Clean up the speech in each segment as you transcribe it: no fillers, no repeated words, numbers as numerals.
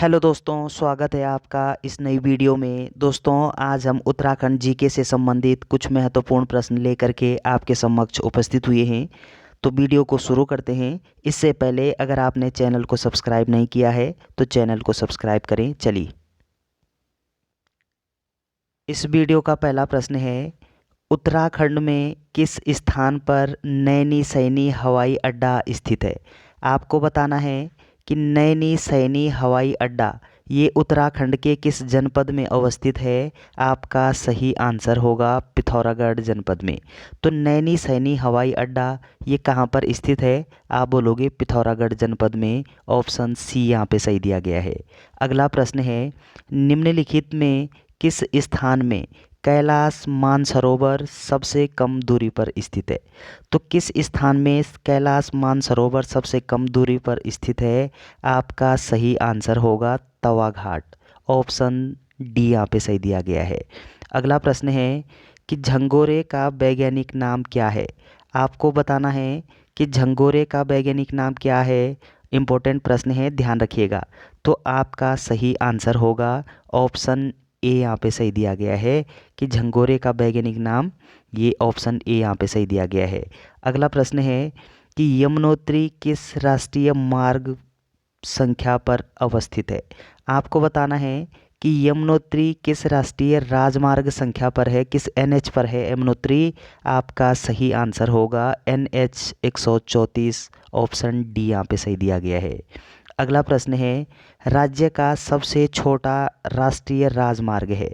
Hello दोस्तों, स्वागत है आपका इस नई वीडियो में। दोस्तों, आज हम उत्तराखंड जीके से संबंधित कुछ महत्वपूर्ण प्रश्न लेकर के आपके समक्ष उपस्थित हुए हैं। तो वीडियो को शुरू करते हैं। इससे पहले अगर आपने चैनल को सब्सक्राइब नहीं किया है तो चैनल को सब्सक्राइब करें। चलिए, इस वीडियो का पहला प्रश्न है, उत्तराखंड में किस स्थान पर नैनी सैनी हवाई अड्डा स्थित है। आपको बताना है कि नैनी सैनी हवाई अड्डा ये उत्तराखंड के किस जनपद में अवस्थित है। आपका सही आंसर होगा पिथौरागढ़ जनपद में। तो नैनी सैनी हवाई अड्डा ये कहाँ पर स्थित है? आप बोलोगे पिथौरागढ़ जनपद में। ऑप्शन सी यहाँ पे सही दिया गया है। अगला प्रश्न है, निम्नलिखित में किस स्थान में कैलाश मानसरोवर सबसे कम दूरी पर स्थित है? तो किस स्थान में कैलाश मानसरोवर सबसे कम दूरी पर स्थित है? आपका सही आंसर होगा तवा घाट। ऑप्शन डी यहाँ पे सही दिया गया है। अगला प्रश्न है कि झंगोरे का वैज्ञानिक नाम क्या है? आपको बताना है कि झंगोरे का वैज्ञानिक नाम क्या है। इम्पोर्टेंट प्रश्न है, ध्यान रखिएगा। तो आपका सही आंसर होगा ऑप्शन ए यहाँ पे सही दिया गया है कि झंगोरे का वैज्ञानिक नाम, ये ऑप्शन ए यहाँ पे सही दिया गया है। अगला प्रश्न है कि यमुनोत्री किस राष्ट्रीय मार्ग संख्या पर अवस्थित है? आपको बताना है कि यमुनोत्री किस राष्ट्रीय राजमार्ग संख्या पर है, किस एनएच पर है यमुनोत्री। आपका सही आंसर होगा NH 134। ऑप्शन डी यहाँ पे सही दिया गया है। अगला प्रश्न है, राज्य का सबसे छोटा राष्ट्रीय राजमार्ग है।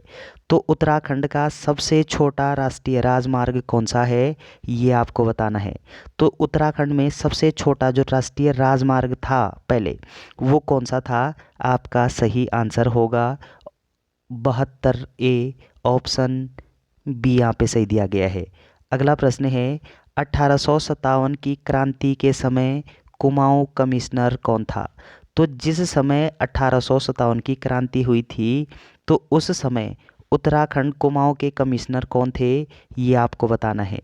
तो उत्तराखंड का सबसे छोटा राष्ट्रीय राजमार्ग कौन सा है, ये आपको बताना है। तो उत्तराखंड में सबसे छोटा जो राष्ट्रीय राजमार्ग था पहले, वो कौन सा था? आपका सही आंसर होगा 72A। ऑप्शन बी यहाँ पे सही दिया गया है। अगला प्रश्न है, 1857 की क्रांति के समय कुमाऊं कमिश्नर कौन था? तो जिस समय 1857 की क्रांति हुई थी, तो उस समय उत्तराखंड कुमाऊं के कमिश्नर कौन थे, ये आपको बताना है।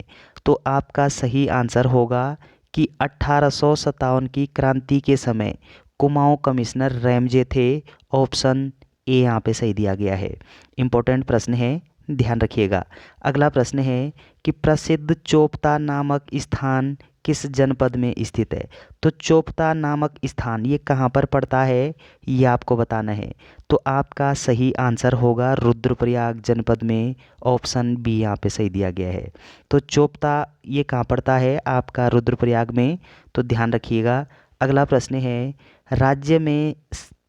तो आपका सही आंसर होगा कि 1857 की क्रांति के समय कुमाऊं कमिश्नर रैमजे थे। ऑप्शन ए यहाँ पे सही दिया गया है। इम्पोर्टेंट प्रश्न है, ध्यान रखिएगा। अगला प्रश्न है कि प्रसिद्ध चोपता नामक स्थान किस जनपद में स्थित है? तो चोपता नामक स्थान ये कहाँ पर पड़ता है, ये आपको बताना है। तो आपका सही आंसर होगा रुद्रप्रयाग जनपद में। ऑप्शन बी यहाँ पे सही दिया गया है। तो चोपता ये कहाँ पड़ता है? आपका रुद्रप्रयाग में। तो ध्यान रखिएगा। अगला प्रश्न है, राज्य में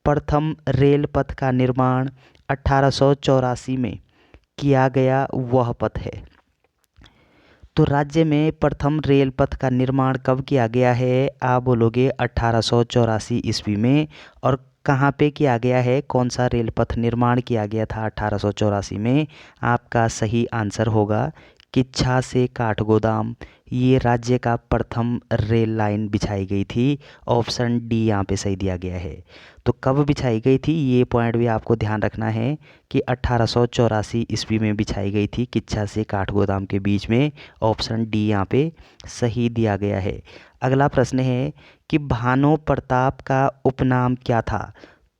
प्रथम रेल पथ का निर्माण 1884 में किया गया वह पथ है। तो राज्य में प्रथम रेल पथ का निर्माण कब किया गया है? आप बोलोगे 1884 ईस्वी में। और कहाँ पे किया गया है? कौन सा रेल पथ निर्माण किया गया था 1884 में? आपका सही आंसर होगा किच्छा से काठगोदाम। ये राज्य का प्रथम रेल लाइन बिछाई गई थी। ऑप्शन डी यहाँ पे सही दिया गया है। तो कब बिछाई गई थी, ये पॉइंट भी आपको ध्यान रखना है कि 1884 ईस्वी में बिछाई गई थी, किच्छा से काठगोदाम के बीच में। ऑप्शन डी यहाँ पे सही दिया गया है। अगला प्रश्न है कि भानु प्रताप का उपनाम क्या था?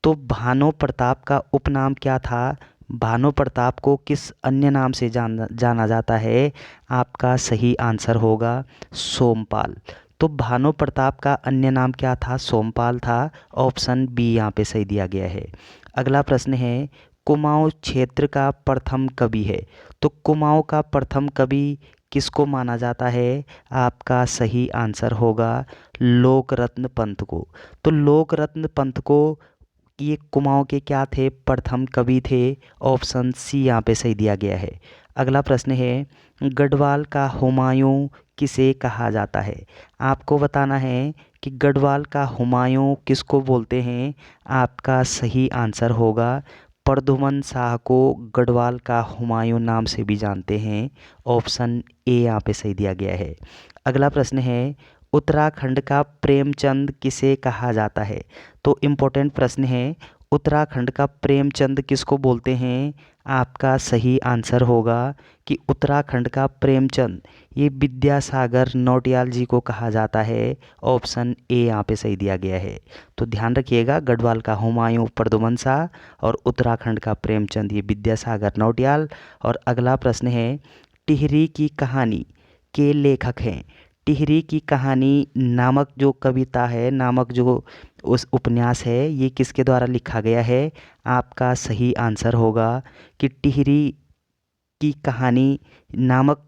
तो भानु प्रताप का उपनाम क्या था? भानु प्रताप को किस अन्य नाम से जाना जाता है? आपका सही आंसर होगा सोमपाल। तो भानु प्रताप का अन्य नाम क्या था? सोमपाल था। ऑप्शन बी यहाँ पे सही दिया गया है। अगला प्रश्न है, कुमाऊं क्षेत्र का प्रथम कवि है। तो कुमाऊं का प्रथम कवि किसको माना जाता है? आपका सही आंसर होगा लोकरत्न पंत को। तो लोकरत्न पंत को, ये कुमाऊं के क्या थे? प्रथम कवि थे। ऑप्शन सी यहाँ पे सही दिया गया है। अगला प्रश्न है, गढ़वाल का हुमायूं किसे कहा जाता है? आपको बताना है कि गढ़वाल का हुमायूं किसको बोलते हैं। आपका सही आंसर होगा प्रद्युमन शाह को गढ़वाल का हुमायूं नाम से भी जानते हैं। ऑप्शन ए यहाँ पे सही दिया गया है। अगला प्रश्न है, उत्तराखंड का प्रेमचंद किसे कहा जाता है? तो इम्पोर्टेंट प्रश्न है, उत्तराखंड का प्रेमचंद किसको बोलते हैं? आपका सही आंसर होगा कि उत्तराखंड का प्रेमचंद ये विद्यासागर नौटियाल जी को कहा जाता है। ऑप्शन ए यहाँ पे सही दिया गया है। तो ध्यान रखिएगा, गढ़वाल का हुमायूं प्रद्युमन शाह और उत्तराखंड का प्रेमचंद ये विद्यासागर नौटियाल। और अगला प्रश्न है, टिहरी की कहानी के लेखक हैं? टिहरी की कहानी नामक जो कविता है, नामक जो उस उपन्यास है, ये किसके द्वारा लिखा गया है? आपका सही आंसर होगा कि टिहरी की कहानी नामक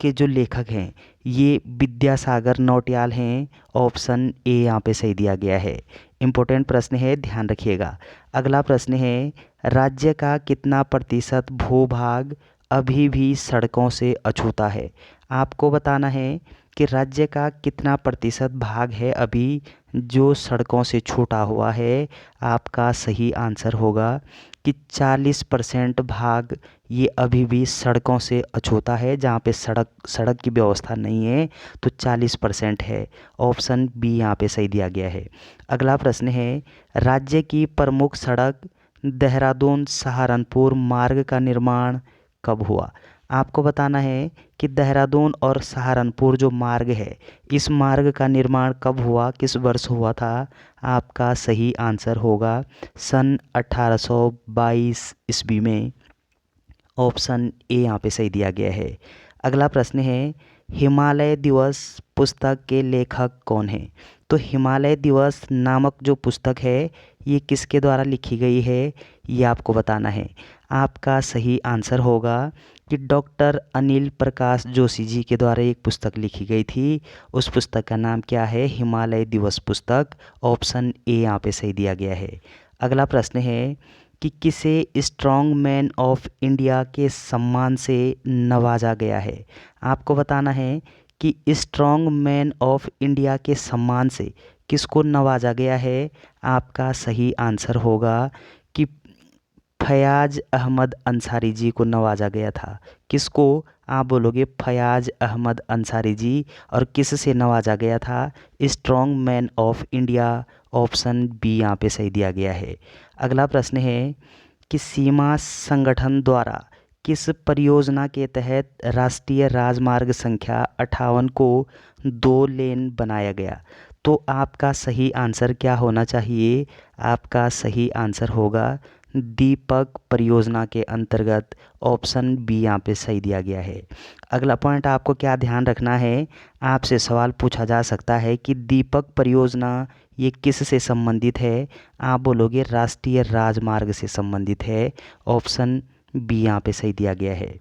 के जो लेखक हैं ये विद्यासागर नौटियाल हैं। ऑप्शन ए यहाँ पे सही दिया गया है। इम्पोर्टेंट प्रश्न है, ध्यान रखिएगा। अगला प्रश्न है, राज्य का कितना प्रतिशत भूभाग अभी भी सड़कों से अछूता है? आपको बताना है कि राज्य का कितना प्रतिशत भाग है अभी जो सड़कों से छूटा हुआ है। आपका सही आंसर होगा कि 40% भाग ये अभी भी सड़कों से अछूता है, जहाँ पे सड़क की व्यवस्था नहीं है, तो 40% है। ऑप्शन बी यहाँ पे सही दिया गया है। अगला प्रश्न है, राज्य की प्रमुख सड़क देहरादून सहारनपुर मार्ग का निर्माण कब हुआ? आपको बताना है कि देहरादून और सहारनपुर जो मार्ग है, इस मार्ग का निर्माण कब हुआ, किस वर्ष हुआ था? आपका सही आंसर होगा सन 1822 ईस्वी में। ऑप्शन ए यहाँ पे सही दिया गया है। अगला प्रश्न है, हिमालय दिवस पुस्तक के लेखक कौन हैं? तो हिमालय दिवस नामक जो पुस्तक है ये किसके द्वारा लिखी गई है, ये आपको बताना है। आपका सही आंसर होगा कि डॉक्टर अनिल प्रकाश जोशी जी के द्वारा एक पुस्तक लिखी गई थी। उस पुस्तक का नाम क्या है? हिमालय दिवस पुस्तक। ऑप्शन ए यहाँ पे सही दिया गया है। अगला प्रश्न है कि किसे स्ट्रॉन्ग मैन ऑफ इंडिया के सम्मान से नवाजा गया है? आपको बताना है कि स्ट्रॉन्ग मैन ऑफ इंडिया के सम्मान से किसको नवाजा गया है? आपका सही आंसर होगा कि फयाज अहमद अंसारी जी को नवाजा गया था। किसको? आप बोलोगे फयाज अहमद अंसारी जी। और किस से नवाजा गया था? Strong man of India. Option B यहाँ पे सही दिया गया है। अगला प्रश्न है कि सीमा संगठन द्वारा किस परियोजना के तहत राष्ट्रीय राजमार्ग संख्या 58 को 2 लेन बनाया गया? तो आपका सही आंसर क्या होना चाहिए? आपका सही आंसर होगा दीपक परियोजना के अंतर्गत। ऑप्शन बी यहाँ पे सही दिया गया है। अगला पॉइंट आपको क्या ध्यान रखना है, आपसे सवाल पूछा जा सकता है कि दीपक परियोजना ये किस से संबंधित है? आप बोलोगे राष्ट्रीय राजमार्ग से संबंधित है। ऑप्शन बी यहाँ पे सही दिया गया है।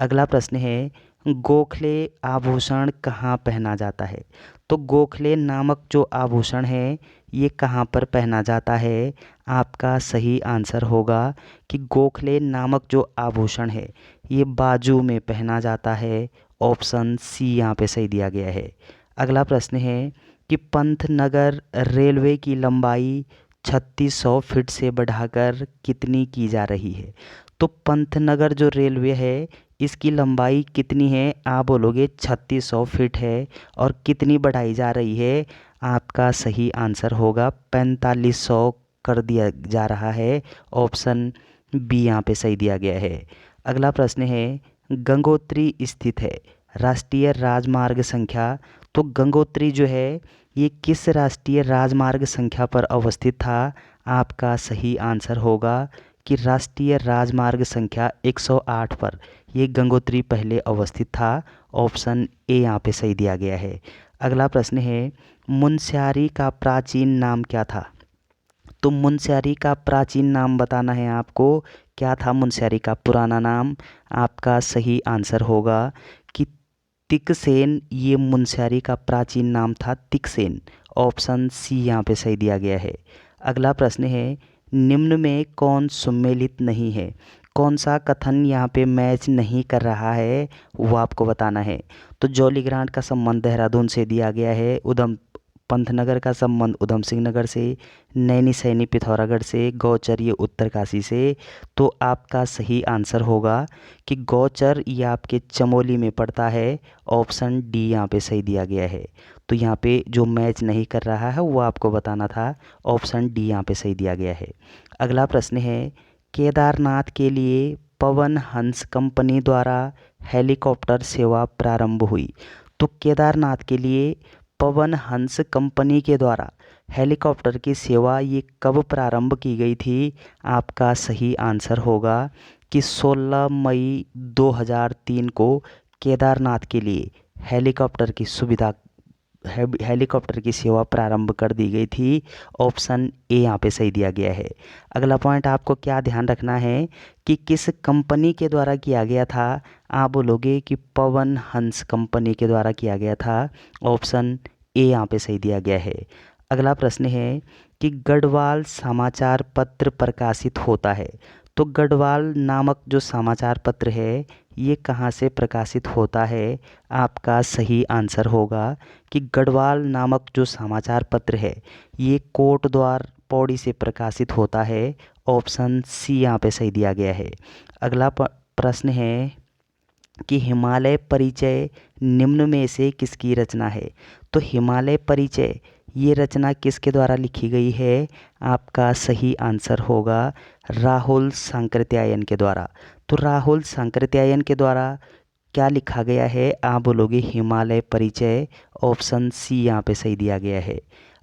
अगला प्रश्न है, गोखले आभूषण कहाँ पहना जाता है? तो गोखले नामक जो आभूषण है ये कहाँ पर पहना जाता है? आपका सही आंसर होगा कि गोखले नामक जो आभूषण है ये बाजू में पहना जाता है। ऑप्शन सी यहाँ पे सही दिया गया है। अगला प्रश्न है कि पंतनगर रेलवे की लंबाई 3600 फीट से बढ़ाकर कितनी की जा रही है? तो पंतनगर जो रेलवे है इसकी लंबाई कितनी है? आप बोलोगे 3600 फीट है। और कितनी बढ़ाई जा रही है? आपका सही आंसर होगा 4500 कर दिया जा रहा है। ऑप्शन बी यहाँ पे सही दिया गया है। अगला प्रश्न है, गंगोत्री स्थित है राष्ट्रीय राजमार्ग संख्या। तो गंगोत्री जो है ये किस राष्ट्रीय राजमार्ग संख्या पर अवस्थित था? आपका सही आंसर होगा कि राष्ट्रीय राजमार्ग संख्या 108 पर ये गंगोत्री पहले अवस्थित था। ऑप्शन ए यहाँ पे सही दिया गया है। अगला प्रश्न है, मुनस्यारी का प्राचीन नाम क्या था? तो मुनस्यारी का प्राचीन नाम बताना है आपको। क्या था मुनस्यारी का पुराना नाम? आपका सही आंसर होगा कि तिकसेन। ये मुनस्यारी का प्राचीन नाम था तिकसेन। ऑप्शन सी यहाँ पे सही दिया गया है। अगला प्रश्न है, निम्न में कौन सम्मिलित नहीं है? कौन सा कथन यहाँ पे मैच नहीं कर रहा है वो आपको बताना है। तो जॉली ग्रांट का संबंध देहरादून से दिया गया है, उधम पंतनगर का संबंध उधम सिंह नगर से, नैनी सैनी पिथौरागढ़ से, गौचर ये उत्तरकाशी से। तो आपका सही आंसर होगा कि गौचर ये आपके चमोली में पड़ता है। ऑप्शन डी यहाँ पे सही दिया गया है। तो यहाँ पे जो मैच नहीं कर रहा है वो आपको बताना था। ऑप्शन डी यहाँ पे सही दिया गया है। अगला प्रश्न है, केदारनाथ के लिए पवन हंस कंपनी द्वारा हेलीकॉप्टर सेवा प्रारंभ हुई। तो केदारनाथ के लिए पवन हंस कंपनी के द्वारा हेलीकॉप्टर की सेवा ये कब प्रारंभ की गई थी? आपका सही आंसर होगा कि 16 मई 2003 को केदारनाथ के लिए हेलीकॉप्टर की सुविधा हेलीकॉप्टर की सेवा प्रारंभ कर दी गई थी। ऑप्शन ए यहाँ पे सही दिया गया है। अगला पॉइंट आपको क्या ध्यान रखना है कि किस कंपनी के द्वारा किया गया था? आप बोलोगे कि पवन हंस कंपनी के द्वारा किया गया था। ऑप्शन ए यहाँ पे सही दिया गया है। अगला प्रश्न है कि गढ़वाल समाचार पत्र प्रकाशित होता है। तो गढ़वाल नामक जो समाचार पत्र है ये कहाँ से प्रकाशित होता है? आपका सही आंसर होगा कि गढ़वाल नामक जो समाचार पत्र है ये कोटद्वार पौड़ी से प्रकाशित होता है। ऑप्शन सी यहाँ पे सही दिया गया है। अगला प्रश्न है कि हिमालय परिचय निम्न में से किसकी रचना है? तो हिमालय परिचय ये रचना किसके द्वारा लिखी गई है? आपका सही आंसर होगा राहुल सांकृत्यायन के द्वारा। तो राहुल सांकृत्यायन के द्वारा क्या लिखा गया है? आप बोलोगे हिमालय परिचय। ऑप्शन सी यहाँ पे सही दिया गया है।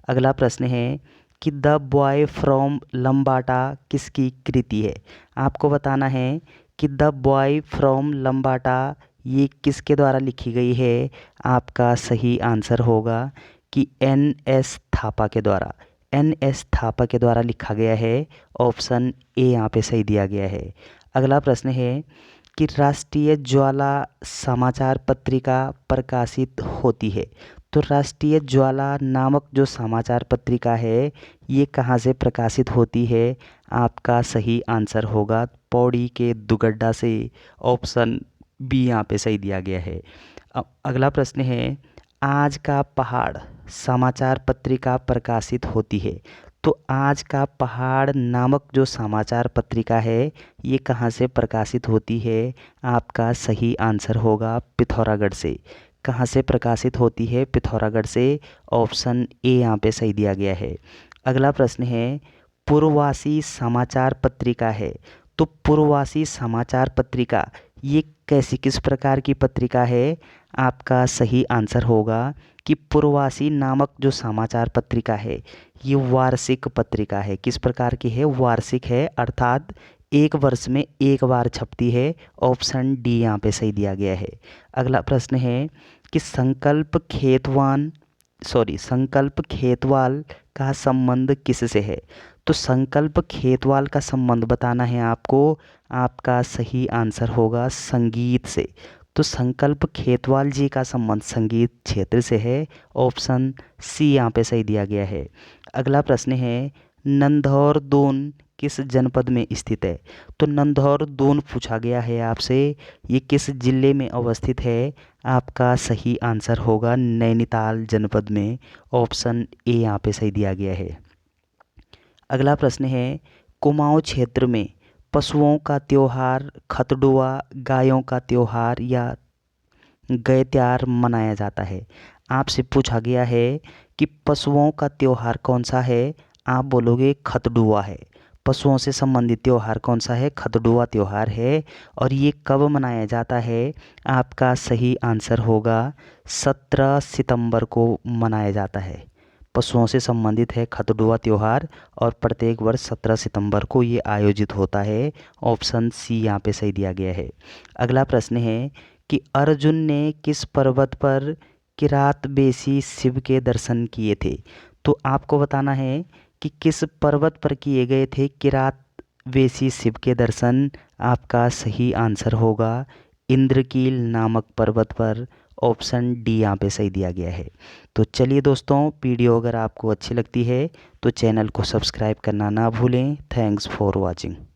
अगला प्रश्न है कि द बॉय फ्रॉम लम्बाटा किसकी कृति है? आपको बताना है कि द बॉय फ्रॉम लम्बाटा ये किसके द्वारा लिखी गई है? आपका सही आंसर होगा कि एन.एस. थापा के द्वारा। एन.एस. थापा के द्वारा लिखा गया है। ऑप्शन ए यहाँ पे सही दिया गया है। अगला प्रश्न है कि राष्ट्रीय ज्वाला समाचार पत्रिका प्रकाशित होती है। तो राष्ट्रीय ज्वाला नामक जो समाचार पत्रिका है ये कहाँ से प्रकाशित होती है? आपका सही आंसर होगा पौड़ी के दुगड्डा से। ऑप्शन बी यहाँ पे सही दिया गया है। अगला प्रश्न है, आज का पहाड़ समाचार पत्रिका प्रकाशित होती है। तो आज का पहाड़ नामक जो समाचार पत्रिका है ये कहाँ से प्रकाशित होती है? आपका सही आंसर होगा पिथौरागढ़ से। कहाँ से प्रकाशित होती है? पिथौरागढ़ से। ऑप्शन ए यहाँ पे सही दिया गया है। अगला प्रश्न है, पूर्ववासी समाचार पत्रिका है। तो पूर्ववासी समाचार पत्रिका ये किस प्रकार की पत्रिका है? आपका सही आंसर होगा कि पूर्ववासी नामक जो समाचार पत्रिका है ये वार्षिक पत्रिका है। किस प्रकार की है? वार्षिक है, अर्थात एक वर्ष में एक बार छपती है। ऑप्शन डी यहाँ पे सही दिया गया है। अगला प्रश्न है कि संकल्प खेतवाल का संबंध किससे है? तो संकल्प खेतवाल का संबंध बताना है आपको। आपका सही आंसर होगा संगीत से। तो संकल्प खेतवाल जी का संबंध संगीत क्षेत्र से है। ऑप्शन सी यहाँ पे सही दिया गया है। अगला प्रश्न है, नंधौर दून किस जनपद में स्थित है? तो नंधौर दून पूछा गया है आपसे, ये किस जिले में अवस्थित है? आपका सही आंसर होगा नैनीताल जनपद में। ऑप्शन ए यहाँ पे सही दिया गया है। अगला प्रश्न है, कुमाऊं क्षेत्र में पशुओं का त्योहार खतडुआ, गायों का त्योहार या गैत्यार मनाया जाता है। आपसे पूछा गया है कि पशुओं का त्योहार कौन सा है? आप बोलोगे खतडुआ है। पशुओं से संबंधित त्योहार कौन सा है? खतडुआ त्योहार है। और ये कब मनाया जाता है? आपका सही आंसर होगा 17 सितंबर को मनाया जाता है। पशुओं से संबंधित है खतडुआ त्योहार और प्रत्येक वर्ष 17 सितंबर को ये आयोजित होता है। ऑप्शन सी यहाँ पे सही दिया गया है। अगला प्रश्न है कि अर्जुन ने किस पर्वत पर किरातवेशी शिव के दर्शन किए थे? तो आपको बताना है कि किस पर्वत पर किए गए थे किरातवेशी शिव के दर्शन। आपका सही आंसर होगा इंद्रकील नामक पर्वत पर। ऑप्शन डी यहाँ पे सही दिया गया है। तो चलिए दोस्तों, वीडियो अगर आपको अच्छी लगती है तो चैनल को सब्सक्राइब करना ना भूलें। Thanks for watching.